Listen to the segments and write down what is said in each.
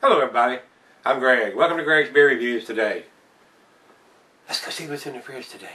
Hello everybody, I'm Greg. Welcome to Greg's Beer Reviews today. Let's go see what's in the fridge today.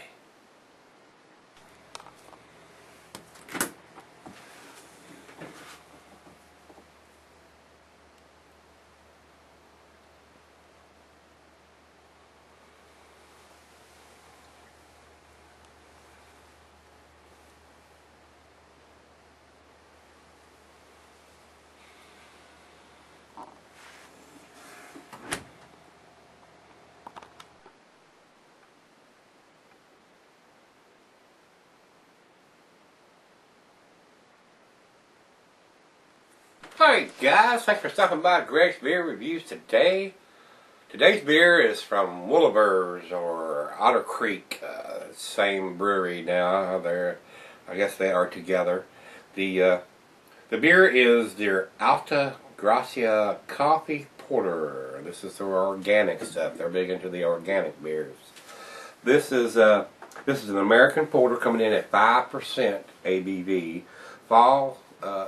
Alright guys, thanks for stopping by Greg's Beer Reviews today. Today's beer is from Wolavers or Otter Creek, same brewery now. I guess they are together. The beer is their Alta Gracia Coffee Porter. This is their organic stuff. They're big into the organic beers. This is an American porter coming in at 5% ABV. Fall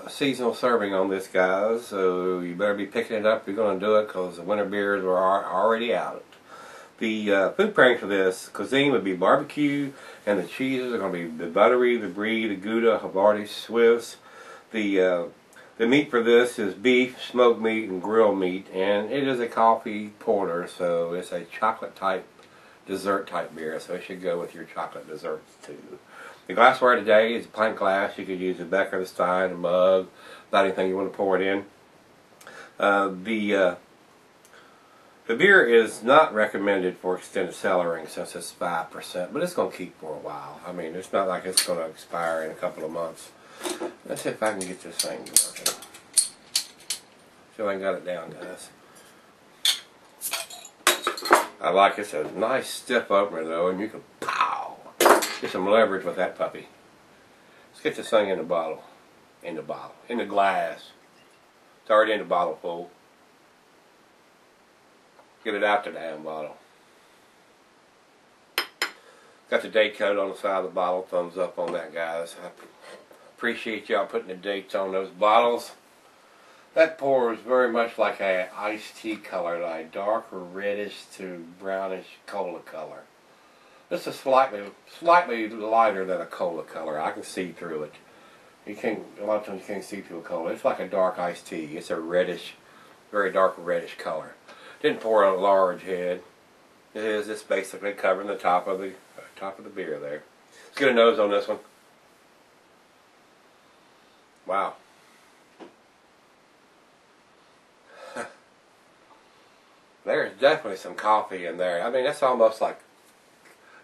seasonal serving on this, guys, so you better be picking it up if you're going to do it, because the winter beers are already out. The food pairing for this cuisine would be barbecue, and the cheeses are going to be the buttery, the brie, the Gouda, Havarti, Swiss. The meat for this is beef, smoked meat, and grilled meat, and it is a coffee porter, so it's a chocolate type, dessert type beer, so it should go with your chocolate desserts too. The glassware today is pint glass. You could use a Becker, the Stein, a mug, about anything you want to pour it in. The beer is not recommended for extended cellaring since it's 5%, but it's going to keep for a while. I mean, it's not like it's going to expire in a couple of months. Let's see if I can get this thing working. See if I got it down, guys. I like it's a nice stiff opener though, and you can get some leverage with that puppy. Let's get this thing in the bottle. In the glass. It's already in the bottle full. Get it out the damn bottle. Got the date code on the side of the bottle. Thumbs up on that, guys. I appreciate y'all putting the dates on those bottles. That pours very much like a iced tea color, like dark reddish to brownish cola color. This is slightly lighter than a cola color. I can see through it. A lot of times you can't see through a cola. It's like a dark iced tea. It's a reddish, very dark reddish color. Didn't pour on a large head. It's basically covering the top of the beer there. Let's get a nose on this one. Wow. There's definitely some coffee in there. I mean, that's almost like,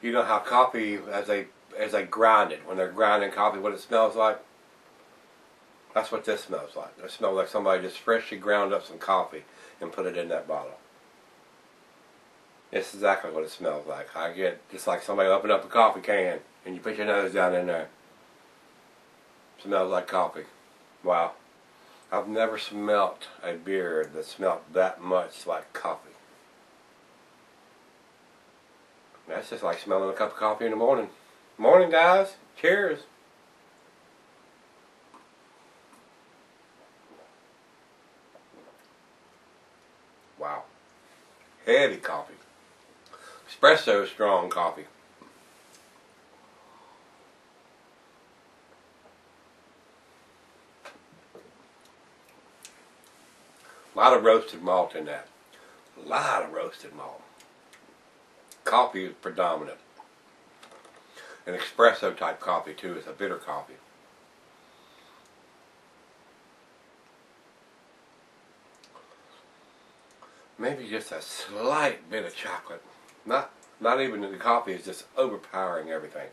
you know how coffee, as they grind it, when they're grinding coffee, what it smells like? That's what this smells like. It smells like somebody just freshly ground up some coffee and put it in that bottle. It's exactly what it smells like. I get just like somebody opened up a coffee can and you put your nose down in there. It smells like coffee. Wow. I've never smelt a beer that smelled that much like coffee. That's just like smelling a cup of coffee in the morning. Morning, guys. Cheers. Wow. Heavy coffee. Espresso strong coffee. A lot of roasted malt in that. A lot of roasted malt. Coffee is predominant. An espresso type coffee too is a bitter coffee. Maybe just a slight bit of chocolate. Not even the coffee is just overpowering everything.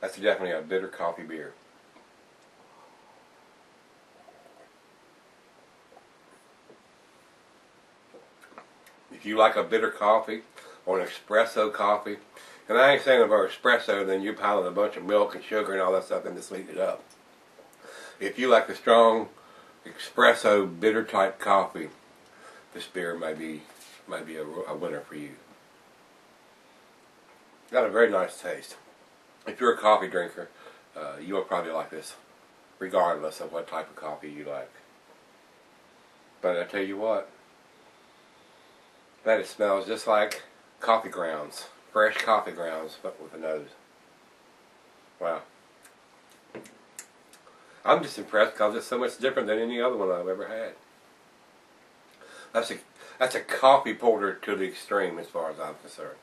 That's definitely a bitter coffee beer. If you like a bitter coffee or an espresso coffee, and I ain't saying about espresso, then you're piling a bunch of milk and sugar and all that stuff in to sweeten it up. If you like a strong espresso bitter type coffee, this beer might be a winner for you. Got a very nice taste. If you're a coffee drinker, you will probably like this, regardless of what type of coffee you like. But I tell you what, that it smells just like coffee grounds, fresh coffee grounds, but with a nose. Wow. I'm just impressed because it's so much different than any other one I've ever had. That's a coffee porter to the extreme as far as I'm concerned.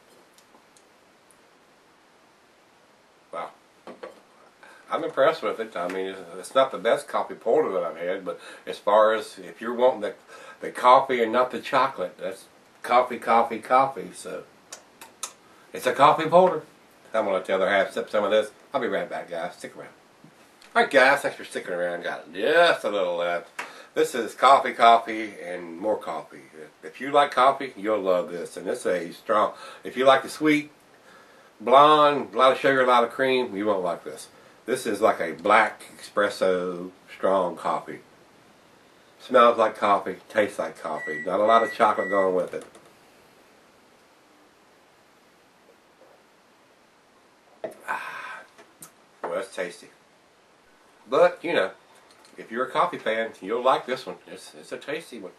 Wow. I'm impressed with it. I mean, it's not the best coffee porter that I've had, but as far as if you're wanting the coffee and not the chocolate, that's coffee, coffee, coffee. So it's a coffee porter. I'm going to let the other half sip some of this. I'll be right back, guys. Stick around. Alright guys, thanks for sticking around. Got just a little left. This is coffee, coffee, and more coffee. If you like coffee, you'll love this. And this is a strong, if you like the sweet, blonde, a lot of sugar, a lot of cream, you won't like this. This is like a black espresso strong coffee. Smells like coffee, tastes like coffee. Not a lot of chocolate going with it. Well, that's tasty. But, you know, if you're a coffee fan, you'll like this one. It's a tasty one.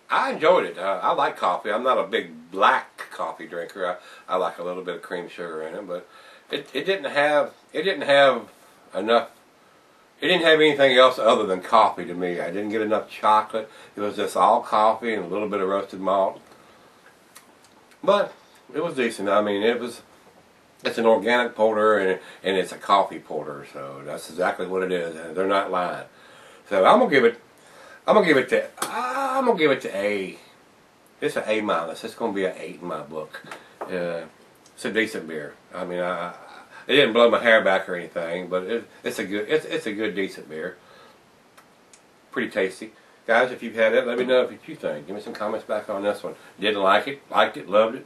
I enjoyed it. I like coffee. I'm not a big black coffee drinker. I like a little bit of cream sugar in it, but it didn't have enough. It didn't have anything else other than coffee to me. I didn't get enough chocolate. It was just all coffee and a little bit of roasted malt. But it was decent. I mean, it's an organic porter and it's a coffee porter, so that's exactly what it is. And they're not lying. So I'm gonna give it to A. It's an A minus. It's gonna be an 8 in my book. It's a decent beer. I mean, it didn't blow my hair back or anything, but it's a good decent beer. Pretty tasty. Guys, if you've had it, let me know what you think. Give me some comments back on this one. Didn't like it, liked it, loved it.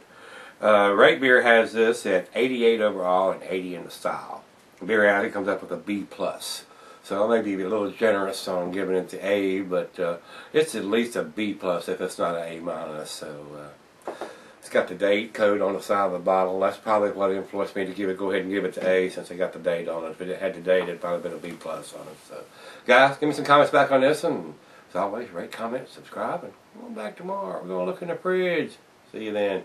Rate Beer has this at 88 overall and 80 in the style. Beer Alley comes up with a B+. So I may be a little generous on giving it to A, but it's at least a B+ if it's not an A-. So it's got the date code on the side of the bottle. That's probably what influenced me to go ahead and give it to A, since it got the date on it. If it had the date, it'd probably been a B+ on it. So guys, give me some comments back on this one. As always, rate, comment, subscribe, and we'll be back tomorrow. We're going to look in the fridge. See you then.